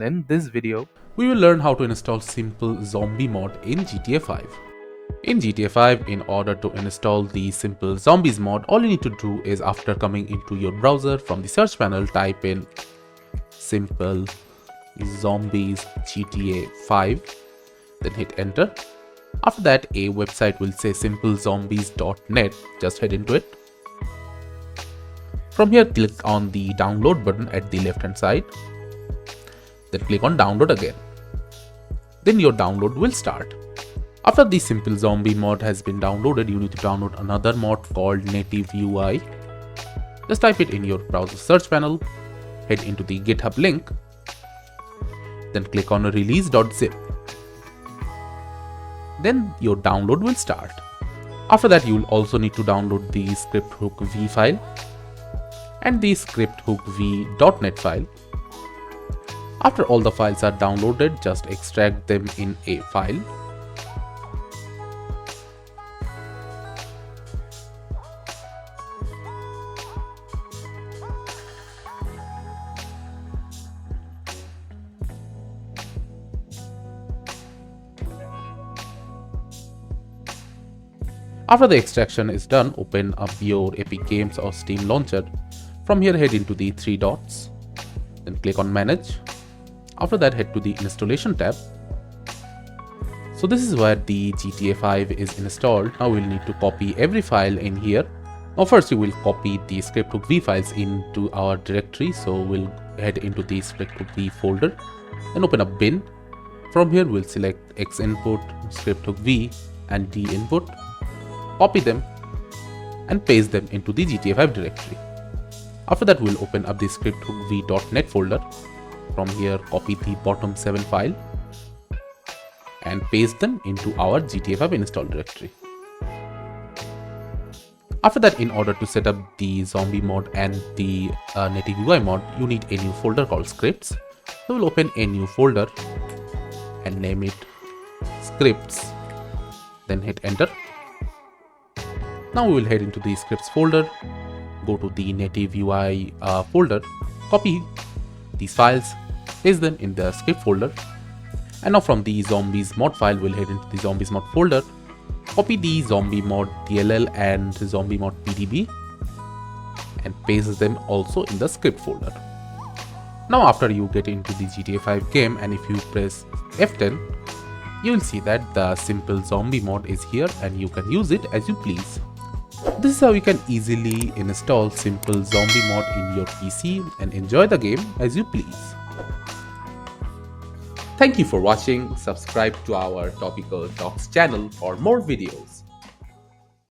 In this video, we will learn how to install simple zombie mod in GTA 5. In GTA 5, in order to install the simple zombies mod, all you need to do is after coming into your browser from the search panel, type in simple zombies GTA 5, then hit enter. After that, a website will say simplezombies.net, just head into it. From here, click on the download button at the left hand side. Then click on download again. Then your download will start. After the simple zombie mod has been downloaded, you need to download another mod called Native UI. Just type it in your browser search panel, head into the GitHub link, then click on release.zip. Then your download will start. After that, you will also need to download the scripthookv file and the scripthookv.net file. After all the files are downloaded, just extract them in a file. After the extraction is done, open up your Epic Games or Steam launcher. From here, head into the three dots, then click on Manage. After that, head to the Installation tab. So this is where the GTA 5 is installed. Now we'll need to copy every file in here. Now first, you will copy the scripthookv files into our directory. So we'll head into the scripthookv folder, then open up bin. From here, we'll select X input, scripthookv, and D input. Copy them and paste them into the GTA 5 directory. After that, we'll open up the scripthookv.net folder. From here, copy the bottom 7 file and paste them into our GTA 5 install directory. After that, in order to set up the zombie mod and the native UI mod, you need a new folder called scripts. So we'll open a new folder and name it scripts, then hit enter. Now we will head into the scripts folder, go to the native UI folder, copy these files, paste them in the script folder. And now from the zombies mod file, we'll head into the zombies mod folder, copy the zombie mod DLL and zombie mod PDB and paste them also in the script folder. Now after you get into the GTA 5 game, and if you press F10, you will see that the simple zombie mod is here and you can use it as you please. This is how you can easily install simple zombie mod in your PC and enjoy the game as you please. Thank you for watching. Subscribe to our Topical Talks channel for more videos.